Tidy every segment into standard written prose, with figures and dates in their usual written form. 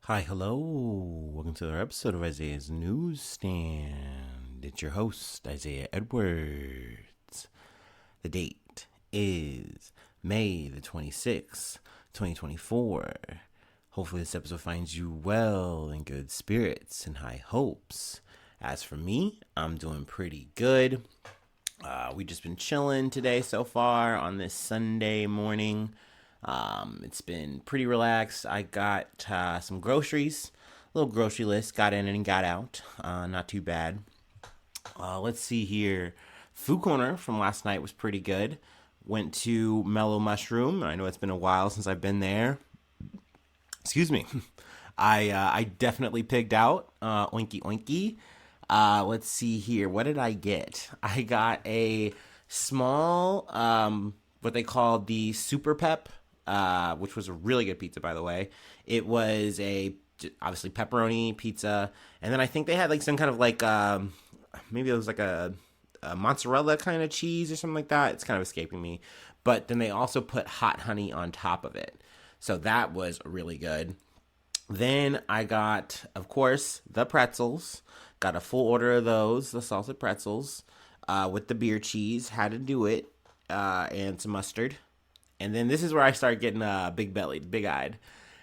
Hi, hello. Welcome to another episode of Isaiah's Newsstand. It's your host, Isaiah Edwards. The date is May the 26th, 2024. Hopefully this episode finds you well, in good spirits and high hopes. As for me, I'm doing pretty good. We just been chilling today so far on this Sunday morning. It's been pretty relaxed. I got some groceries, a little grocery list, got in and got out. Not too bad. Let's see here. Food Corner from last night was pretty good. Went to Mellow Mushroom. I know it's been a while since I've been there. Excuse me. I definitely pigged out. Oinky oinky. Let's see here. What did I get? I got a small, what they call the Super Pep, which was a really good pizza, by the way. It was obviously pepperoni pizza, and then I think they had like some kind of like maybe it was like a mozzarella kind of cheese or something like that. It's kind of escaping me, but then they also put hot honey on top of it, so that was really good. Then I got, of course, the pretzels. Got a full order of those, the salted pretzels, with the beer cheese. Had to do it, and some mustard. And then this is where I started getting big-bellied, big-eyed.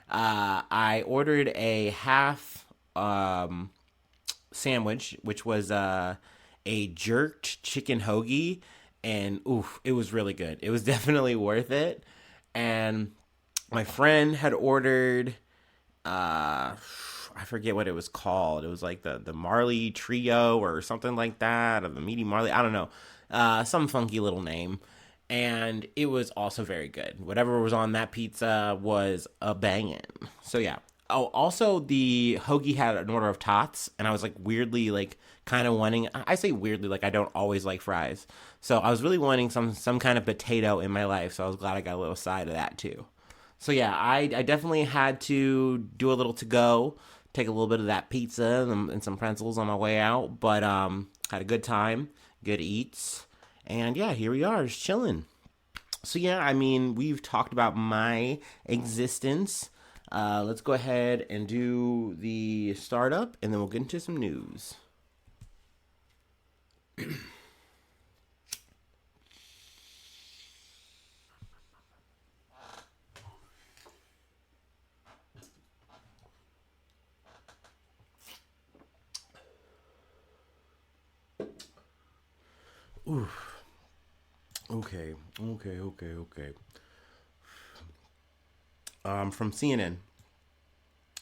I ordered a half sandwich, which was a jerked chicken hoagie, and oof, it was really good. It was definitely worth it. And my friend had ordered, I forget what it was called. It was like the Marley Trio or something like that, or the Meaty Marley. I don't know, some funky little name. And it was also very good. Whatever was on that pizza was a bangin'. So yeah. Oh, also the hoagie had an order of tots, and I was like weirdly like kind of wanting. I say weirdly like I don't always like fries, so I was really wanting some kind of potato in my life. So I was glad I got a little side of that too. So yeah, I definitely had to do a little to go, take a little bit of that pizza and some pretzels on my way out, but had a good time, good eats, and yeah, here we are, just chilling. So yeah, I mean, we've talked about my existence. Let's go ahead and do the startup, and then we'll get into some news. Oof. Okay. From CNN.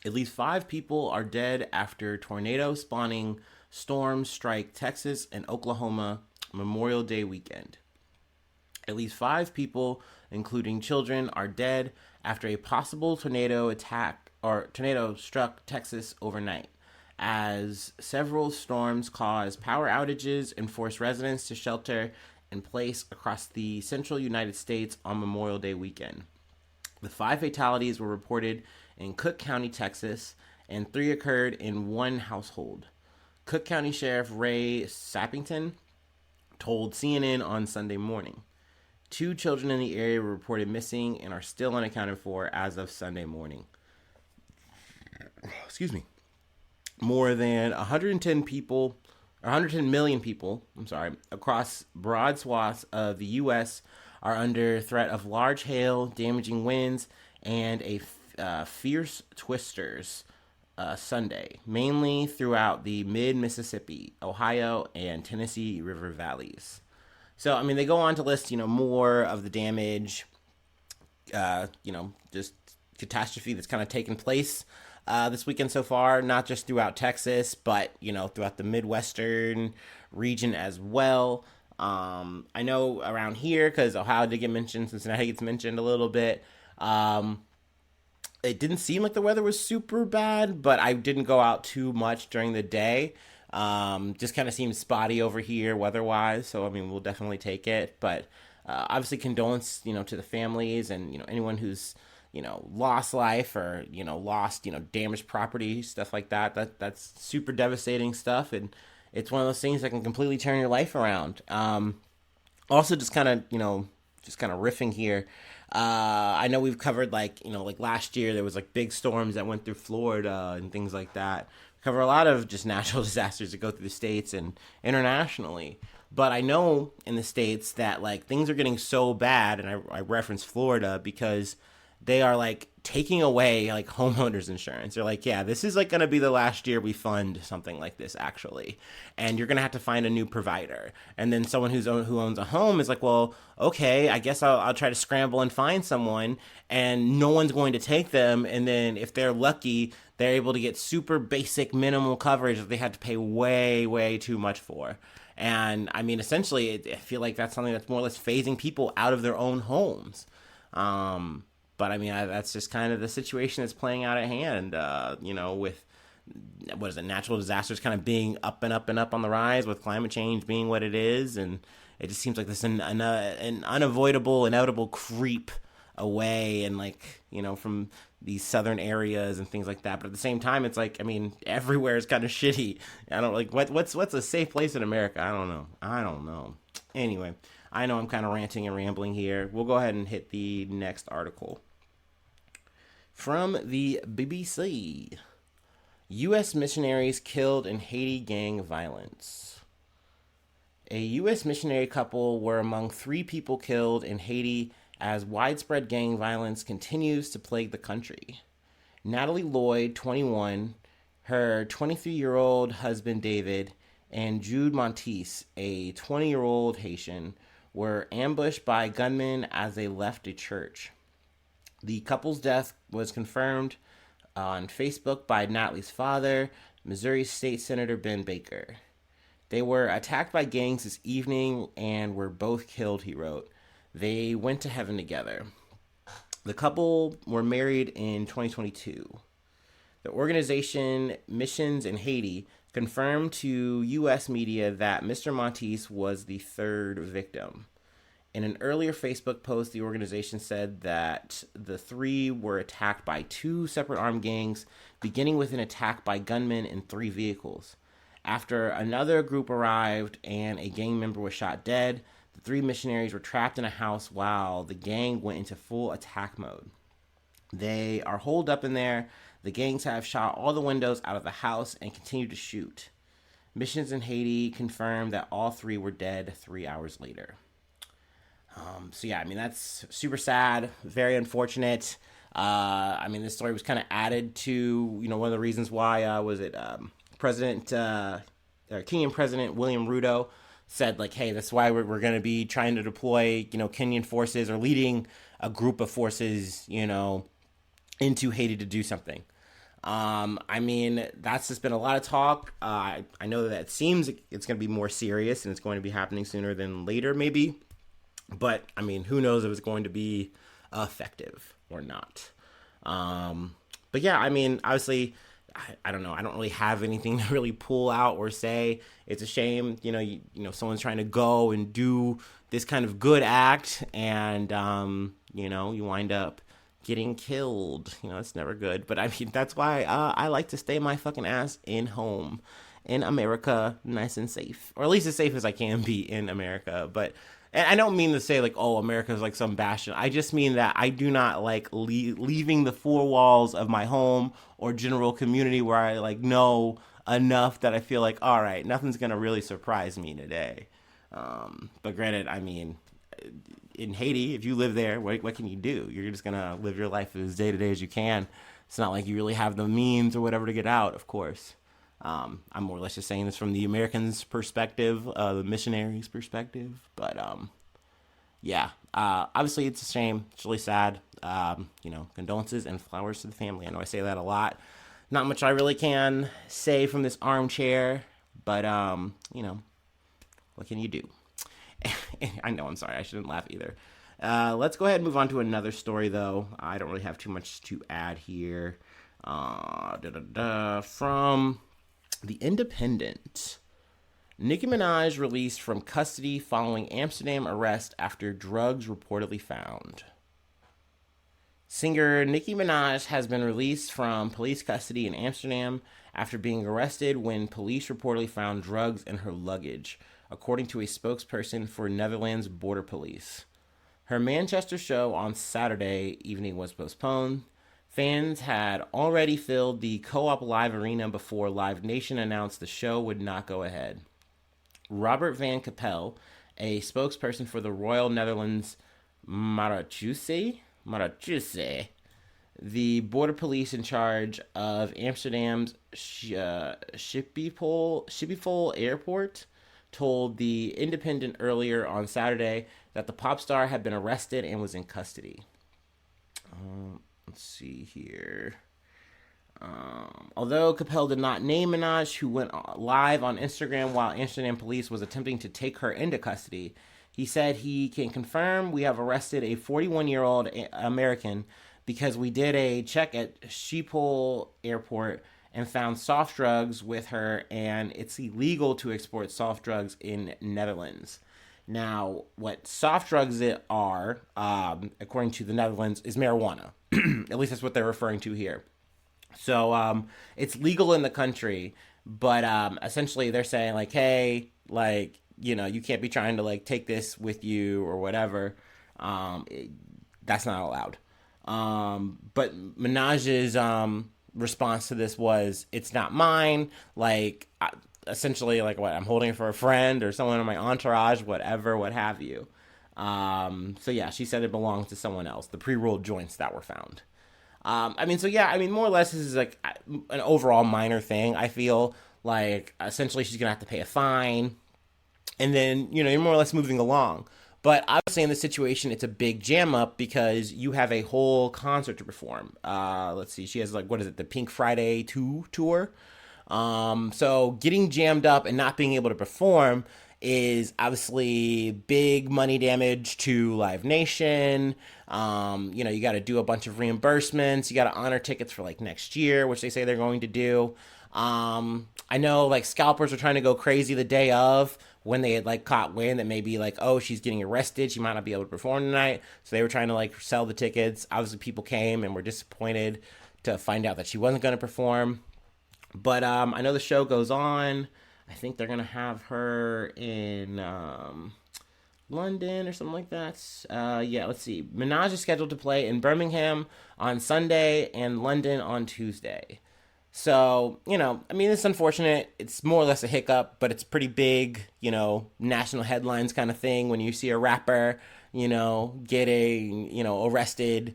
At least 5 people are dead after tornado spawning storms strike Texas and Oklahoma Memorial Day weekend. At least 5 people, including children, are dead after a possible tornado struck Texas overnight, as several storms caused power outages and forced residents to shelter in place across the central United States on Memorial Day weekend. The 5 fatalities were reported in Cook County, Texas, and 3 occurred in one household. Cook County Sheriff Ray Sappington told CNN on Sunday morning. 2 children in the area were reported missing and are still unaccounted for as of Sunday morning. Excuse me. More than 110 million people, across broad swaths of the U.S. are under threat of large hail, damaging winds, and fierce twisters Sunday, mainly throughout the mid-Mississippi, Ohio, and Tennessee River valleys. So, I mean, they go on to list, more of the damage, just catastrophe that's kind of taken place this weekend so far, not just throughout Texas, but, throughout the Midwestern region as well. I know around here, because Ohio did get mentioned, Cincinnati gets mentioned a little bit. It didn't seem like the weather was super bad, but I didn't go out too much during the day. Just kind of seemed spotty over here weather-wise, so I mean, we'll definitely take it. But obviously, condolence, to the families and anyone who's lost life or lost damaged property, stuff like that. That's super devastating stuff, and it's one of those things that can completely turn your life around. Also, just kind of riffing here. I know we've covered like last year there was like big storms that went through Florida and things like that. Cover a lot of just natural disasters that go through the states and internationally. But I know in the states that like things are getting so bad, and I reference Florida because they are like taking away like homeowners insurance. They're like, yeah, this is like going to be the last year we fund something like this actually, and you're going to have to find a new provider. And then someone who owns a home is like, well, okay, I guess I'll try to scramble and find someone, and no one's going to take them. And then if they're lucky, they're able to get super basic minimal coverage that they had to pay way too much for. And I mean, essentially, I feel like that's something that's more or less phasing people out of their own homes. But I mean, that's just kind of the situation that's playing out at hand, with, what is it, natural disasters kind of being up and up and up on the rise, with climate change being what it is. And it just seems like this an unavoidable, inevitable creep away and from these southern areas and things like that. But at the same time, it's like, I mean, everywhere is kind of shitty. I don't what's a safe place in America? I don't know. Anyway, I know I'm kind of ranting and rambling here. We'll go ahead and hit the next article. From the BBC. U.S. missionaries killed in Haiti gang violence. A U.S. missionary couple were among 3 people killed in Haiti as widespread gang violence continues to plague the country. Natalie Lloyd, 21, her 23-year-old husband David, and Jude Montis, a 20-year-old Haitian, were ambushed by gunmen as they left a church. The couple's death was confirmed on Facebook by Natalie's father, Missouri State Senator Ben Baker. They were attacked by gangs this evening and were both killed, he wrote. They went to heaven together. The couple were married in 2022. The organization Missions in Haiti confirmed to U.S. media that Mr. Montis was the 3rd victim. In an earlier Facebook post, the organization said that the 3 were attacked by 2 separate armed gangs, beginning with an attack by gunmen in 3 vehicles. After another group arrived and a gang member was shot dead, the 3 missionaries were trapped in a house while the gang went into full attack mode. They are holed up in there. The gangs have shot all the windows out of the house and continue to shoot. Missions in Haiti confirmed that all 3 were dead 3 hours later. So yeah, I mean, that's super sad, very unfortunate. I mean, this story was kind of added to, one of the reasons why, Kenyan President William Ruto said, like, hey, that's why we're going to be trying to deploy, Kenyan forces, or leading a group of forces, into Haiti to do something. I mean, that's just been a lot of talk. I know that it seems it's going to be more serious and it's going to be happening sooner than later, maybe. But, I mean, who knows if it's going to be effective or not. But yeah, I mean, obviously, I don't know. I don't really have anything to really pull out or say. It's a shame, someone's trying to go and do this kind of good act and, you wind up getting killed. It's never good. But I mean, that's why I like to stay my fucking ass home in America, nice and safe, or at least as safe as I can be in America. But and I don't mean to say like, oh, America's like some bastion. I just mean that I do not like leaving the 4 walls of my home or general community where I like know enough that I feel like, all right, nothing's gonna really surprise me today. But granted, I mean, in Haiti, if you live there, what can you do? You're just gonna live your life as day to day as you can. It's not like you really have the means or whatever to get out, of course. I'm more or less just saying this from the Americans' perspective, the missionaries' perspective. But, yeah, obviously it's a shame. It's really sad. Condolences and flowers to the family. I know I say that a lot. Not much I really can say from this armchair, but, what can you do? I know, I'm sorry. I shouldn't laugh either. Let's go ahead and move on to another story, though. I don't really have too much to add here. From The Independent. Nicki Minaj released from custody following Amsterdam arrest after drugs reportedly found. Singer Nicki Minaj has been released from police custody in Amsterdam after being arrested when police reportedly found drugs in her luggage, according to a spokesperson for Netherlands Border Police. Her Manchester show on Saturday evening was postponed. Fans had already filled the Co-op Live Arena before Live Nation announced the show would not go ahead. Robert Van Capel, a spokesperson for the Royal Netherlands Marechaussee, the border police in charge of Amsterdam's Schiphol Airport, told The Independent earlier on Saturday that the pop star had been arrested and was in custody. Let's see here. Although Capel did not name Minaj, who went live on Instagram while Amsterdam police was attempting to take her into custody, he said he can confirm we have arrested a 41-year-old American because we did a check at Schiphol Airport and found soft drugs with her, and it's illegal to export soft drugs in Netherlands. Now, what soft drugs are, according to the Netherlands, is marijuana. At least that's what they're referring to here. So it's legal in the country, but essentially they're saying like, hey, like, you know, you can't be trying to like take this with you or whatever. That's not allowed. But Minaj's response to this was, it's not mine. Like, essentially, like, what, I'm holding it for a friend or someone in my entourage, whatever, what have you. So yeah, she said it belongs to someone else, the pre-rolled joints that were found. More or less, this is like an overall minor thing. I feel like essentially she's gonna have to pay a fine, and then, you know, you're more or less moving along. But obviously in this situation, it's a big jam up because you have a whole concert to perform. Let's see, she has like, what is it, the Pink Friday 2 tour? So getting jammed up and not being able to perform is obviously big money damage to Live Nation. You got to do a bunch of reimbursements. You got to honor tickets for like next year, which they say they're going to do. I know like scalpers were trying to go crazy the day of when they had like caught wind that maybe like, oh, she's getting arrested, she might not be able to perform tonight. So they were trying to like sell the tickets. Obviously people came and were disappointed to find out that she wasn't going to perform. But I know the show goes on. I think they're going to have her in London or something like that. Let's see. Minaj is scheduled to play in Birmingham on Sunday and London on Tuesday. So, it's unfortunate. It's more or less a hiccup, but it's pretty big, national headlines kind of thing when you see a rapper, getting, arrested,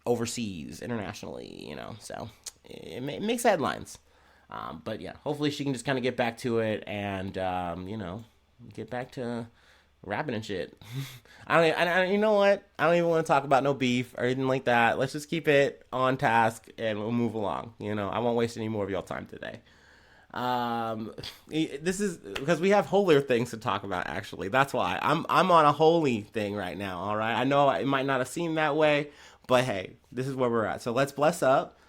overseas, internationally, So it makes headlines. But yeah, hopefully she can just kind of get back to it and, get back to rapping and shit. You know what? I don't even want to talk about no beef or anything like that. Let's just keep it on task and we'll move along. I won't waste any more of y'all time today. This is because we have holier things to talk about. Actually, that's why I'm on a holy thing right now. All right, I know it might not have seemed that way, but hey, this is where we're at. So let's bless up.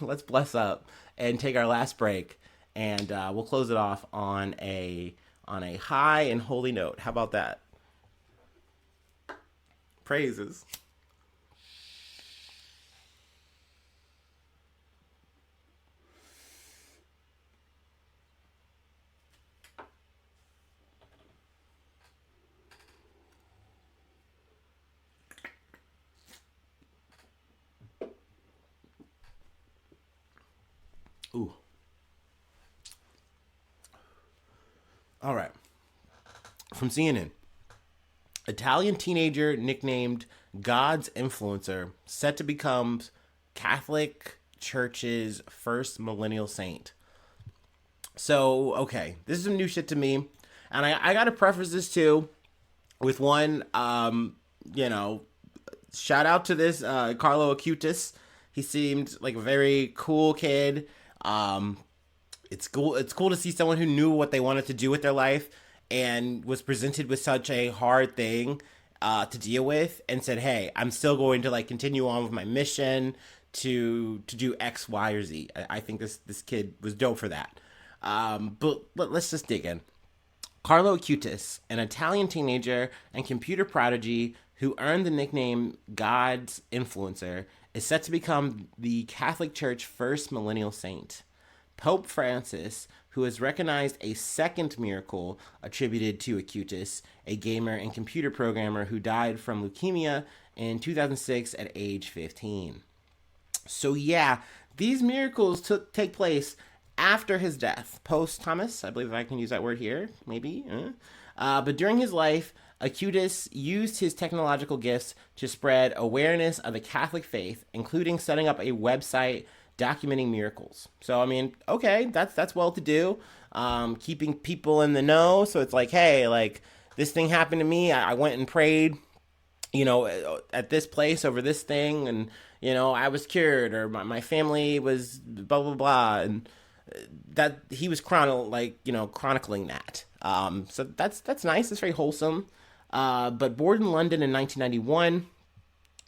Let's bless up and take our last break, and we'll close it off on a high and holy note. How about that? Praises. Ooh. All right. From CNN. Italian teenager nicknamed God's influencer set to become Catholic Church's first millennial saint. So, okay, this is some new shit to me. And I got to preface this too with one, shout out to this Carlo Acutis. He seemed like a very cool kid. It's cool to see someone who knew what they wanted to do with their life and was presented with such a hard thing to deal with and said, hey, I'm still going to like continue on with my mission to do X, Y, or Z. I think this kid was dope for that. But let's just dig in. Carlo Acutis, an Italian teenager and computer prodigy who earned the nickname God's influencer, is set to become the Catholic Church first millennial saint. Pope Francis, who has recognized a second miracle attributed to Acutis, a gamer and computer programmer who died from leukemia in 2006 at age 15. So yeah, these miracles take place after his death, post-Thomas, I believe I can use that word here, maybe. But during his life, Acutis used his technological gifts to spread awareness of the Catholic faith, including setting up a website documenting miracles. So, I mean, okay, that's well to do. Keeping people in the know. So it's like, hey, like, this thing happened to me. I went and prayed, at this place over this thing, and, I was cured, or my family was blah, blah, blah. And that he was chronicling that. So that's nice. It's very wholesome. But born in London in 1991,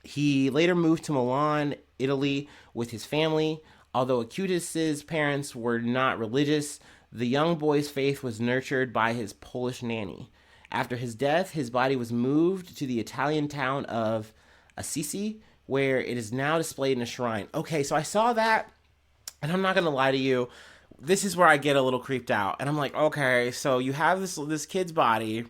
he later moved to Milan, Italy, with his family. Although Acutis' parents were not religious, the young boy's faith was nurtured by his Polish nanny. After his death, his body was moved to the Italian town of Assisi, where it is now displayed in a shrine. Okay, so I saw that, and I'm not going to lie to you, this is where I get a little creeped out. And I'm like, okay, so you have this kid's body,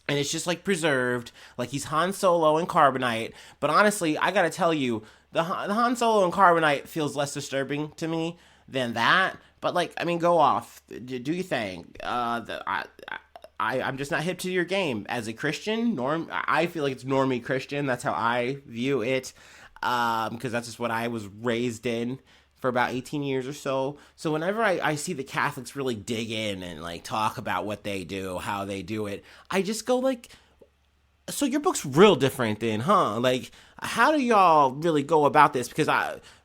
and it's just, like, preserved, like he's Han Solo in carbonite. But honestly, I gotta tell you, the Han Solo in carbonite feels less disturbing to me than that. But, like, I mean, go off. Do your thing. I'm just not hip to your game. As a Christian, I feel like it's normie Christian. That's how I view it. Because that's just what I was raised in for about 18 years or so. So whenever I see the Catholics really dig in and, like, talk about what they do, how they do it, I just go, like, so your book's real different then, huh? Like, how do y'all really go about this? Because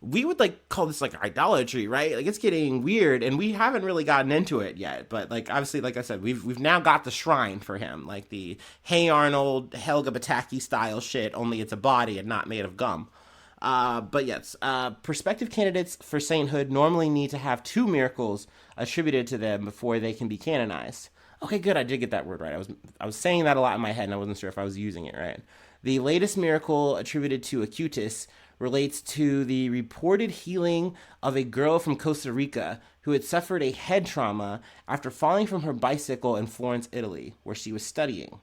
we would, like, call this, like, idolatry, right? Like, it's getting weird, and we haven't really gotten into it yet. But, like, obviously, like I said, we've now got the shrine for him, like the Hey Arnold, Helga Pataki style shit, only it's a body and not made of gum. But yes, prospective candidates for sainthood normally need to have 2 miracles attributed to them before they can be canonized. Okay, good, I did get that word right. I was saying that a lot in my head, and I wasn't sure if I was using it right. The latest miracle attributed to Acutis relates to the reported healing of a girl from Costa Rica who had suffered a head trauma after falling from her bicycle in Florence, Italy, where she was studying.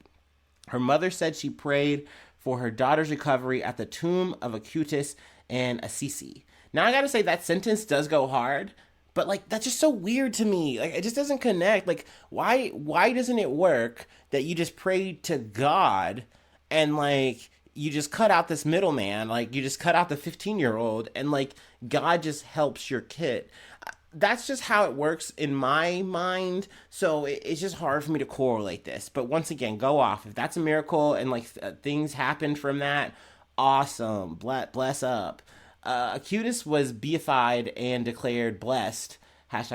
Her mother said she prayed for her daughter's recovery at the tomb of Acutis in Assisi. Now, I gotta say, that sentence does go hard, but, like, that's just so weird to me. Like, it just doesn't connect. Like, why doesn't it work that you just pray to God and, like, you just cut out this middleman? Like, you just cut out the 15-year-old and, like, God just helps your kid. That's just how it works in my mind, so it's just hard for me to correlate this. But once again, go off. If that's a miracle and, like, things happened from that, awesome. Bless up. Acutis was beatified and declared blessed,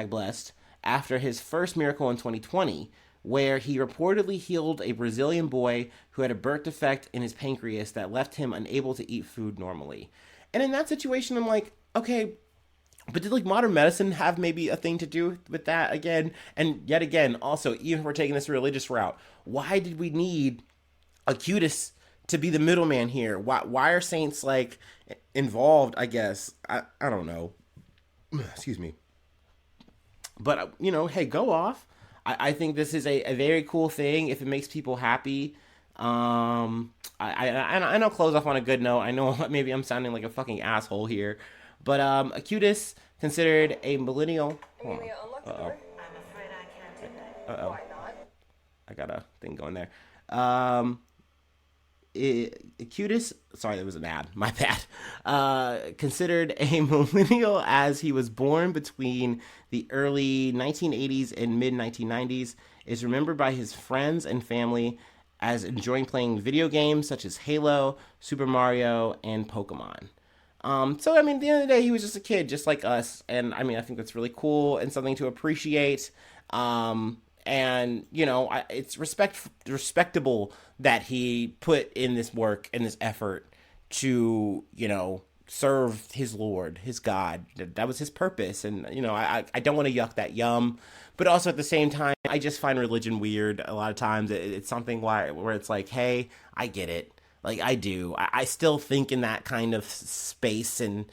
#blessed, after his first miracle in 2020, where he reportedly healed a Brazilian boy who had a birth defect in his pancreas that left him unable to eat food normally. And in that situation, I'm like, okay, but did, like, modern medicine have maybe a thing to do with that again? And yet again, also, even if we're taking this religious route, why did we need Acutis to be the middleman here? Why are saints, like, involved, I guess? I don't know. Excuse me. But, hey, go off. I think this is a very cool thing if it makes people happy. I know close off on a good note. I know maybe I'm sounding like a fucking asshole here. But Acutis, considered a millennial... Amelia, unlock the door. I'm afraid I can't do that. Uh-oh. Why not? I got a thing going there. Acutis, sorry, that was an ad, my bad. Considered a millennial as he was born between the early 1980s and mid-1990s, is remembered by his friends and family as enjoying playing video games such as Halo, Super Mario, and Pokemon. So, I mean, at the end of the day, he was just a kid, just like us. And, I mean, I think that's really cool and something to appreciate. And, it's respectable that he put in this work and this effort to, serve his Lord, his God. That was his purpose. And, I don't want to yuck that yum. But also at the same time, I just find religion weird a lot of times. It's something where it's like, hey, I get it. Like, I do. I still think in that kind of space and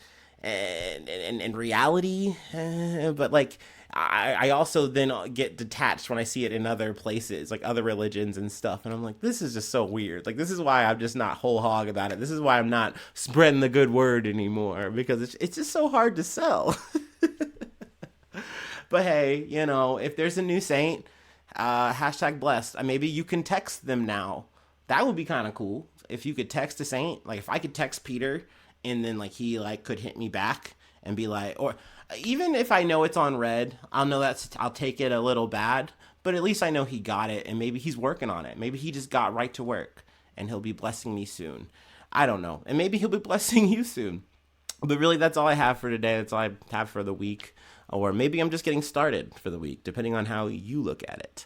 and reality. But like, I also then get detached when I see it in other places, like other religions and stuff. And I'm like, this is just so weird. Like, this is why I'm just not whole hog about it. This is why I'm not spreading the good word anymore, because it's just so hard to sell. But hey, you know, if there's a new saint, hashtag blessed. Maybe you can text them now. That would be kind of cool. If you could text a saint, like if I could text Peter and then like he like could hit me back and be like, or even if I know it's on red, I'll take it a little bad, but at least I know he got it and maybe he's working on it. Maybe he just got right to work and he'll be blessing me soon. I don't know. And maybe he'll be blessing you soon. But really, that's all I have for today. That's all I have for the week. Or maybe I'm just getting started for the week, depending on how you look at it.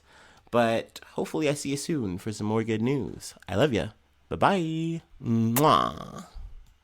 But hopefully I see you soon for some more good news. I love you. Bye-bye. Mwah.